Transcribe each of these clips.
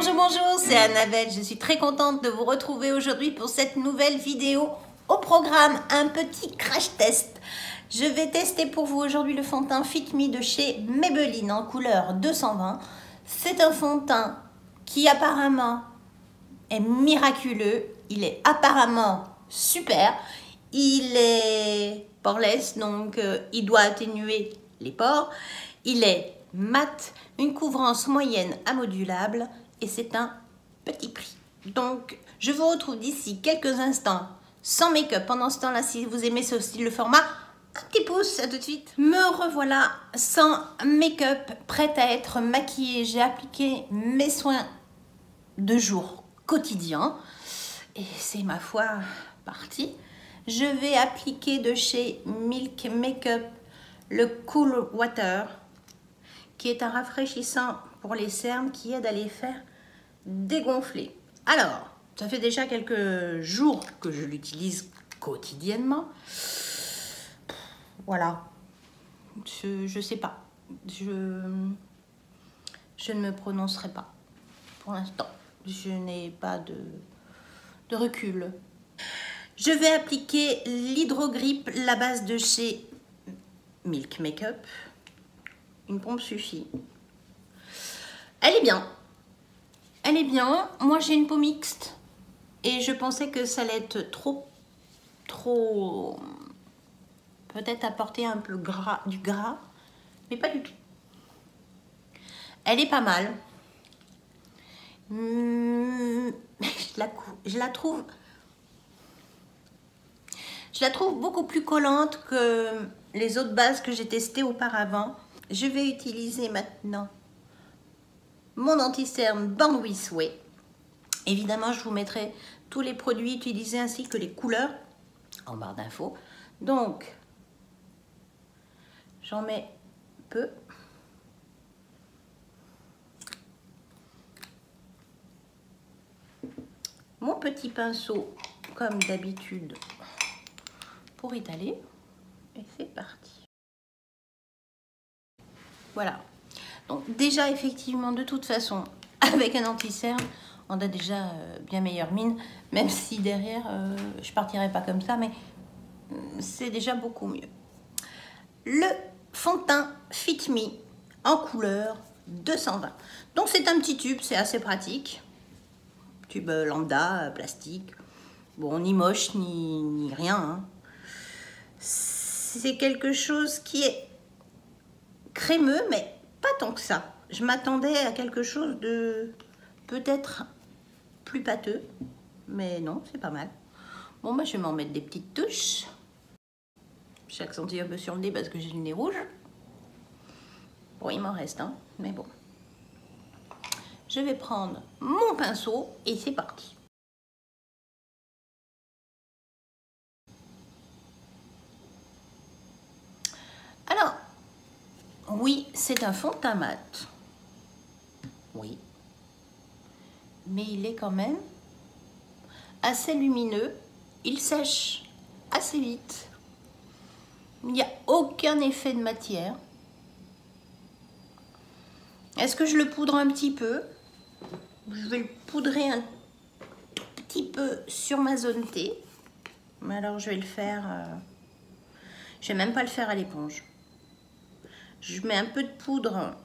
Bonjour, bonjour, c'est Annabelle. Je suis très contente de vous retrouver aujourd'hui pour cette nouvelle vidéo. Au programme, un petit crash test. Je vais tester pour vous aujourd'hui le fond de teint Fit Me de chez Maybelline en couleur 220. C'est un fond de teint qui apparemment est miraculeux. Il est apparemment super. Il est poreless, donc il doit atténuer les pores. Il est mat, une couvrance moyenne à modulable et c'est un petit prix. Donc, je vous retrouve d'ici quelques instants sans make-up. Pendant ce temps-là, si vous aimez ce style de format, un petit pouce, à tout de suite. Me revoilà sans make-up, prête à être maquillée. J'ai appliqué mes soins de jour quotidiens et c'est ma foi parti. Je vais appliquer de chez Milk Makeup le Cool Water, qui est un rafraîchissant pour les cernes qui aide à les faire dégonfler. Alors, ça fait déjà quelques jours que je l'utilise quotidiennement. Voilà. Je sais pas. Je ne me prononcerai pas pour l'instant. Je n'ai pas de recul. Je vais appliquer l'Hydrogrip, la base de chez Milk Makeup. Une pompe suffit. Elle est bien. Elle est bien. Moi, j'ai une peau mixte. Et je pensais que ça allait être trop... peut-être apporter un peu du gras. Mais pas du tout. Elle est pas mal. Je la trouve beaucoup plus collante que les autres bases que j'ai testées auparavant. Je vais utiliser maintenant mon anti-cerne Born This Way. Évidemment, je vous mettrai tous les produits utilisés ainsi que les couleurs en barre d'infos. Donc, j'en mets peu. Mon petit pinceau, comme d'habitude, pour étaler. Et c'est parti. Voilà. Donc déjà, effectivement, de toute façon, avec un anti-cerne, on a déjà bien meilleure mine. Même si derrière, je partirai pas comme ça, mais c'est déjà beaucoup mieux. Le fond de teint Fit Me en couleur 220. Donc c'est un petit tube, c'est assez pratique. Tube lambda, plastique. Bon, ni moche, ni rien. Hein. C'est quelque chose qui est crémeux, mais pas tant que ça. Je m'attendais à quelque chose de peut-être plus pâteux, mais non, c'est pas mal. Bon, bah, je vais m'en mettre des petites touches. J'accentue un peu sur le nez parce que j'ai le nez rouge. Bon, il m'en reste, hein, mais bon. Je vais prendre mon pinceau et c'est parti. Alors, oui, c'est un fond de teint mat. Oui. Mais il est quand même assez lumineux. Il sèche assez vite. Il n'y a aucun effet de matière. Est-ce que je le poudre un petit peu? Je vais le poudrer un tout petit peu sur ma zone T. Mais alors je vais le faire... je vais même pas le faire à l'éponge. Je mets un peu de poudre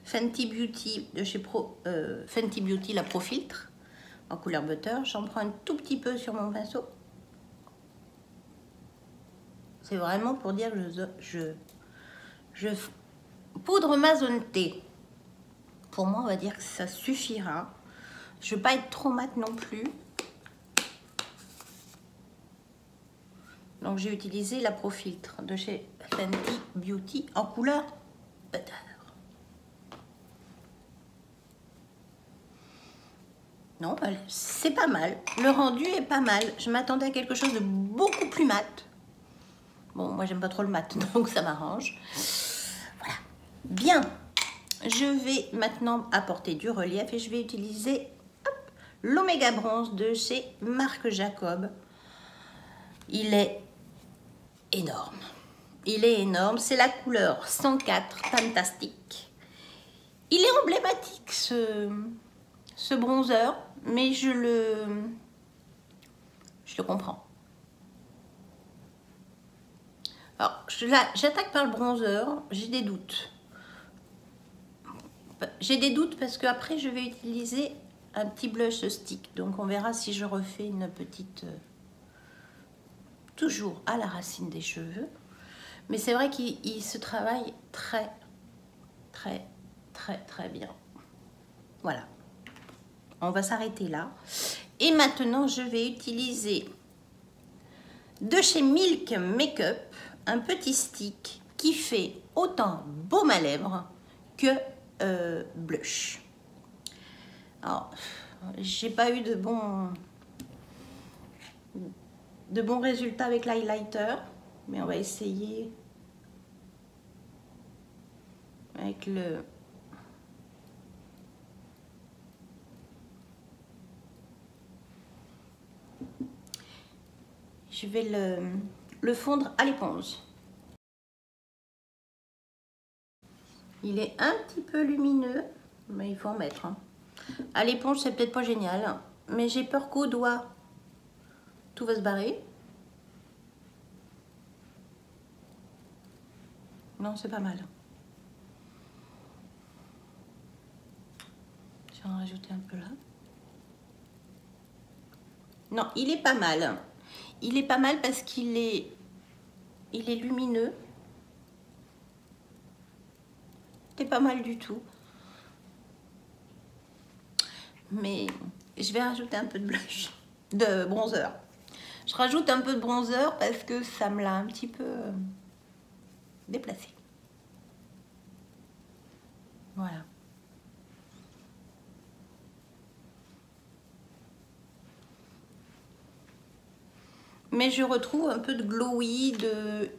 Fenty Beauty de chez Fenty Beauty, la Pro Filtre, en couleur butter. J'en prends un tout petit peu sur mon pinceau. C'est vraiment pour dire que je poudre ma zone T. Pour moi, on va dire que ça suffira. Je ne veux pas être trop mat non plus. Donc, j'ai utilisé la Pro Filtre de chez Fenty Beauty en couleur butter. Non, c'est pas mal. Le rendu est pas mal. Je m'attendais à quelque chose de beaucoup plus mat. Bon, moi, j'aime pas trop le mat, donc ça m'arrange. Voilà. Bien. Je vais maintenant apporter du relief et je vais utiliser l'Oméga Bronze de chez Marc Jacob. Il est énorme. Il est énorme. C'est la couleur 104 Fantastique. Il est emblématique, ce bronzer, mais je le comprends. Alors, j'attaque par le bronzer, j'ai des doutes. J'ai des doutes parce qu'après, je vais utiliser un petit blush stick. Donc, on verra si je refais une petite... toujours à la racine des cheveux. Mais c'est vrai qu'il se travaille très bien. Voilà. On va s'arrêter là. Et maintenant, je vais utiliser de chez Milk Makeup un petit stick qui fait autant baume à lèvres que blush. Alors, j'ai pas eu de bons résultats avec l'highlighter, mais on va essayer avec le... Je vais le fondre à l'éponge. Il est un petit peu lumineux, mais il faut en mettre. À l'éponge, c'est peut-être pas génial, mais j'ai peur qu'au doigt, tout va se barrer. Non, c'est pas mal. Je vais en rajouter un peu là. Non, il est pas mal. Il est pas mal parce qu'il est lumineux. C'est pas mal du tout. Mais je vais rajouter un peu de blush, de bronzer. Je rajoute un peu de bronzer parce que ça me l'a un petit peu déplacé. Voilà. Mais je retrouve un peu de glowy,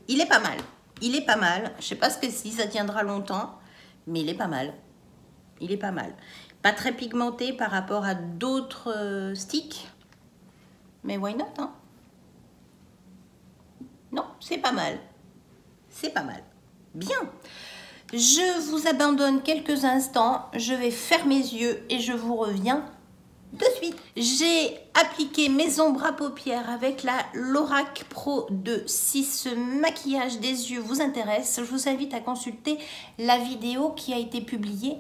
il est pas mal. Il est pas mal. Je sais pas si ça tiendra longtemps, mais il est pas mal. Il est pas mal. Pas très pigmenté par rapport à d'autres sticks. Mais why not, hein? Non, c'est pas mal. C'est pas mal. Bien. Je vous abandonne quelques instants. Je vais faire mes yeux et je vous reviens de suite. J'ai appliqué mes ombres à paupières avec la Lorac Pro 2. Si ce maquillage des yeux vous intéresse, je vous invite à consulter la vidéo qui a été publiée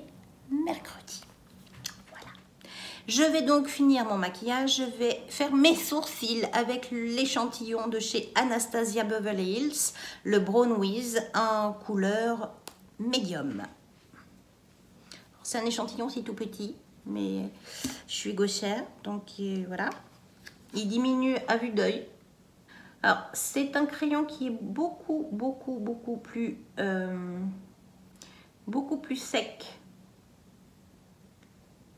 mercredi. Voilà. Je vais donc finir mon maquillage. Je vais faire mes sourcils avec l'échantillon de chez Anastasia Beverly Hills, le Brown Wiz en couleur médium. C'est un échantillon, c'est tout petit, mais je suis gauchère, donc voilà. Il diminue à vue d'œil. Alors, c'est un crayon qui est beaucoup plus sec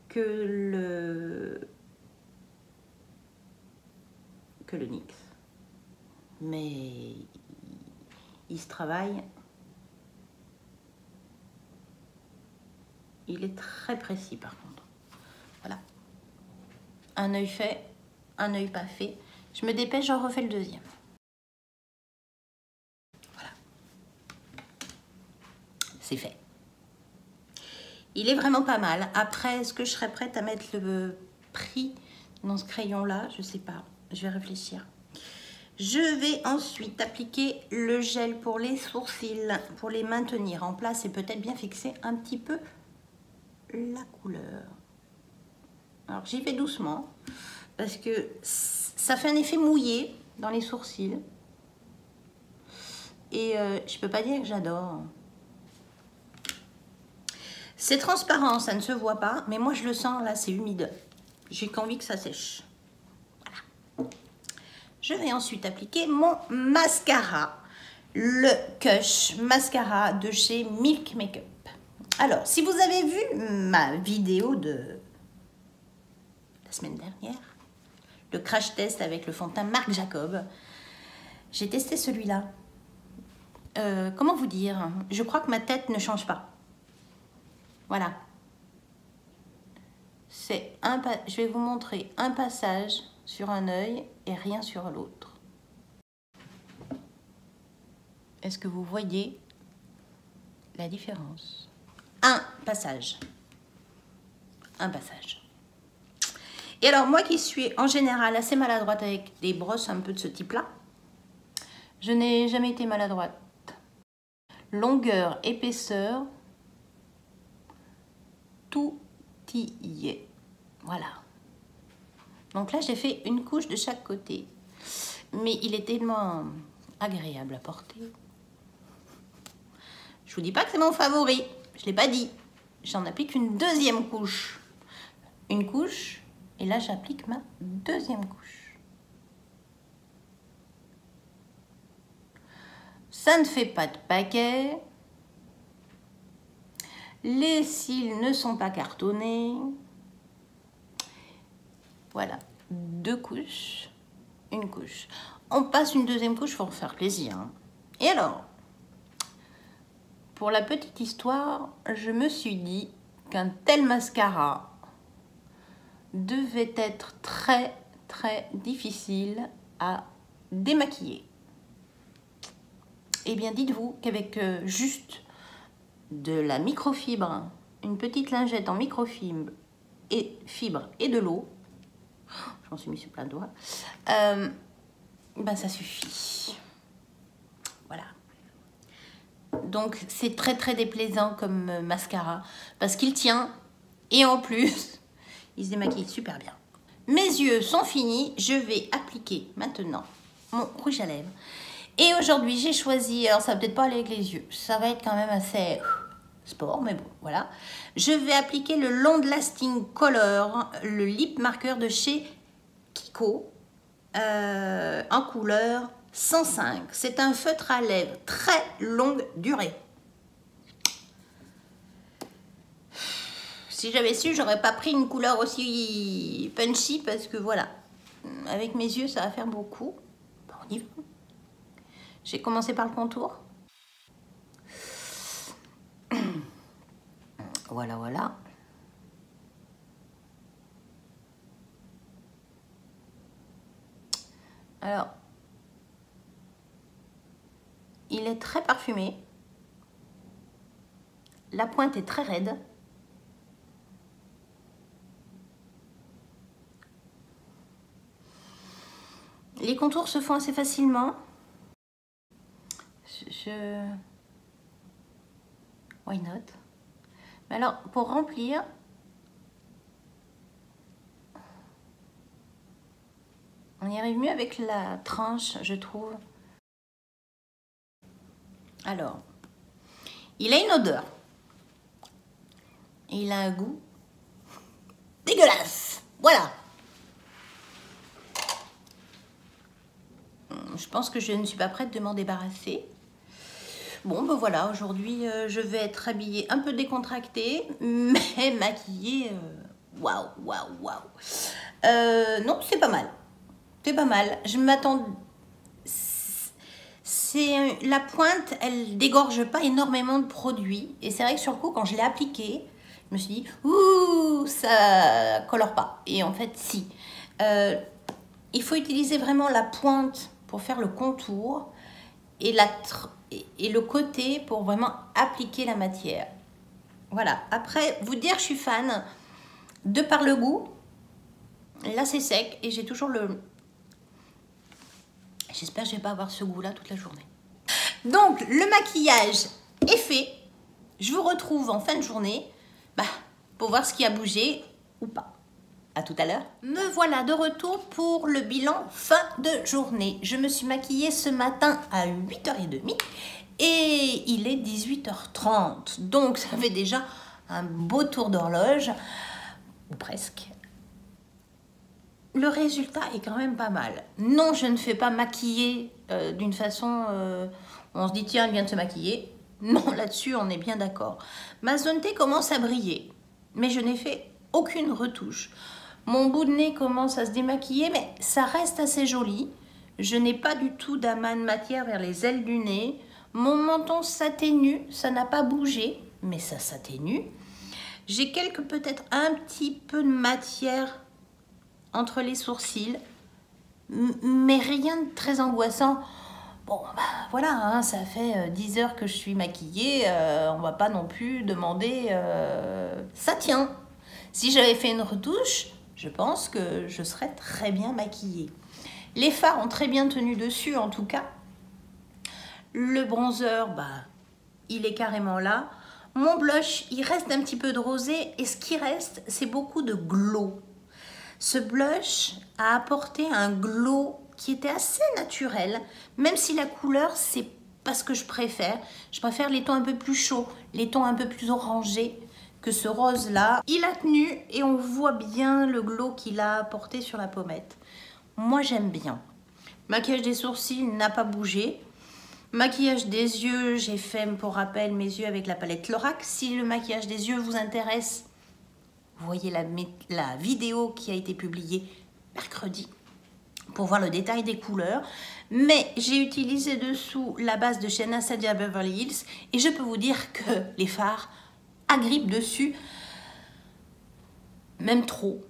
que le NYX. Mais il se travaille. Il est très précis par contre. Voilà. Un œil fait, un œil pas fait. Je me dépêche, j'en refais le deuxième. Voilà. C'est fait. Il est vraiment pas mal. Après, est-ce que je serais prête à mettre le prix dans ce crayon-là? Je sais pas. Je vais réfléchir. Je vais ensuite appliquer le gel pour les sourcils, pour les maintenir en place et peut-être bien fixer un petit peu la couleur. Alors j'y vais doucement parce que ça fait un effet mouillé dans les sourcils et je peux pas dire que j'adore. C'est transparent, ça ne se voit pas, mais moi je le sens là, c'est humide. J'ai qu'envie que ça sèche. Voilà. Je vais ensuite appliquer mon mascara, le Kush Mascara de chez Milk Makeup. Alors, si vous avez vu ma vidéo de la semaine dernière, le crash test avec le fond de teint Marc Jacob, j'ai testé celui-là. Comment vous dire? Je crois que ma tête ne change pas. Voilà. Je vais vous montrer un passage sur un œil et rien sur l'autre. Est-ce que vous voyez la différence? Un passage. Un passage. Et alors, moi qui suis en général assez maladroite avec des brosses un peu de ce type-là, je n'ai jamais été maladroite. Longueur, épaisseur, tout y est. Voilà. Donc là, j'ai fait une couche de chaque côté. Mais il est tellement agréable à porter. Je vous dis pas que c'est mon favori. Je l'ai pas dit. J'en applique une deuxième couche. Une couche. Et là, j'applique ma deuxième couche. Ça ne fait pas de paquet. Les cils ne sont pas cartonnés. Voilà. 2 couches. Une couche. On passe une deuxième couche pour faire plaisir. Hein. Et alors, pour la petite histoire, je me suis dit qu'un tel mascara devait être très difficile à démaquiller. Eh bien, dites-vous qu'avec juste de la microfibre, une petite lingette en microfibre et de l'eau, je m'en suis mis sur plein de doigts, ben ça suffit. Voilà. Donc c'est très déplaisant comme mascara parce qu'il tient et en plus il se démaquille super bien. Mes yeux sont finis, je vais appliquer maintenant mon rouge à lèvres. Et aujourd'hui j'ai choisi, alors ça va peut-être pas aller avec les yeux, ça va être quand même assez sport, mais bon, voilà. Je vais appliquer le Long Lasting Color, le lip marker de chez Kiko, en couleur 105. C'est un feutre à lèvres très longue durée. Si j'avais su, j'aurais pas pris une couleur aussi punchy parce que voilà, avec mes yeux, ça va faire beaucoup. Bon, on y va. J'ai commencé par le contour. Voilà. Alors, il est très parfumé. La pointe est très raide. Les contours se font assez facilement. Why not? Mais alors, pour remplir, on y arrive mieux avec la tranche, je trouve. Alors, il a une odeur. Et il a un goût dégueulasse. Voilà. Je pense que je ne suis pas prête de m'en débarrasser. Bon, ben voilà, aujourd'hui, je vais être habillée un peu décontractée, mais maquillée, waouh. Non, c'est pas mal. C'est pas mal. Je m'attends... La pointe, elle dégorge pas énormément de produits. Et c'est vrai que sur le coup, quand je l'ai appliqué, je me suis dit, ouh, ça colore pas. Et en fait, si. Il faut utiliser vraiment la pointe pour faire le contour et le côté pour vraiment appliquer la matière. Voilà. Après, vous dire que je suis fan, de par le goût, là c'est sec et j'ai toujours le... J'espère que je vais pas avoir ce goût-là toute la journée. Donc, le maquillage est fait. Je vous retrouve en fin de journée pour voir ce qui a bougé ou pas. À tout à l'heure. Me voilà de retour pour le bilan fin de journée. Je me suis maquillée ce matin à 8h30 et il est 18h30. Donc, ça fait déjà un beau tour d'horloge, ou presque. Le résultat est quand même pas mal. Non, je ne fais pas maquiller d'une façon... on se dit, tiens, elle vient de se maquiller. Non, là-dessus, on est bien d'accord. Ma zone T commence à briller, mais je n'ai fait aucune retouche. Mon bout de nez commence à se démaquiller, mais ça reste assez joli. Je n'ai pas du tout d'amas de matière vers les ailes du nez. Mon menton s'atténue, ça n'a pas bougé, mais ça s'atténue. J'ai peut-être un petit peu de matière entre les sourcils, mais rien de très angoissant. Bon, voilà, hein, ça fait 10 heures que je suis maquillée, on va pas non plus demander... ça tient. Si j'avais fait une retouche, je pense que je serai très bien maquillée. Les fards ont très bien tenu dessus en tout cas. Le bronzer, il est carrément là. Mon blush, il reste un petit peu de rosé et ce qui reste, c'est beaucoup de glow. Ce blush a apporté un glow qui était assez naturel, même si la couleur, c'est pas ce que je préfère. Je préfère les tons un peu plus chauds, les tons un peu plus orangés que ce rose-là. Il a tenu et on voit bien le glow qu'il a apporté sur la pommette. Moi, j'aime bien. Maquillage des sourcils n'a pas bougé. Maquillage des yeux, j'ai fait pour rappel mes yeux avec la palette Lorac. Si le maquillage des yeux vous intéresse, vous voyez la vidéo qui a été publiée mercredi pour voir le détail des couleurs. Mais j'ai utilisé dessous la base de chez Anastasia Beverly Hills et je peux vous dire que les fards agrippent dessus, même trop.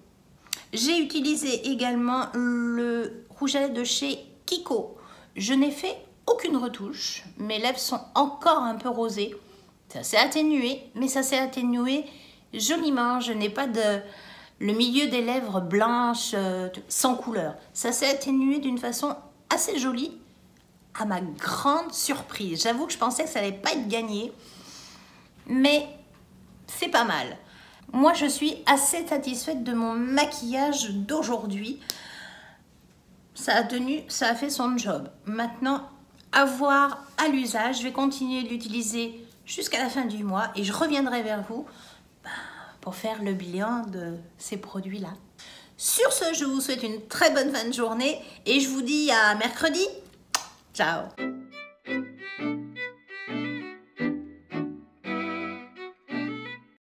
J'ai utilisé également le rouge à lèvres de chez Kiko. Je n'ai fait aucune retouche. Mes lèvres sont encore un peu rosées. Ça s'est atténué, mais ça s'est atténué joliment. Je n'ai pas le milieu des lèvres blanches sans couleur. Ça s'est atténué d'une façon assez jolie, à ma grande surprise. J'avoue que je pensais que ça n'allait pas être gagné, mais c'est pas mal. Moi, je suis assez satisfaite de mon maquillage d'aujourd'hui. Ça a tenu, ça a fait son job. Maintenant, à voir à l'usage. Je vais continuer de l'utiliser jusqu'à la fin du mois et je reviendrai vers vous pour faire le bilan de ces produits-là. Sur ce, je vous souhaite une très bonne fin de journée et je vous dis à mercredi. Ciao!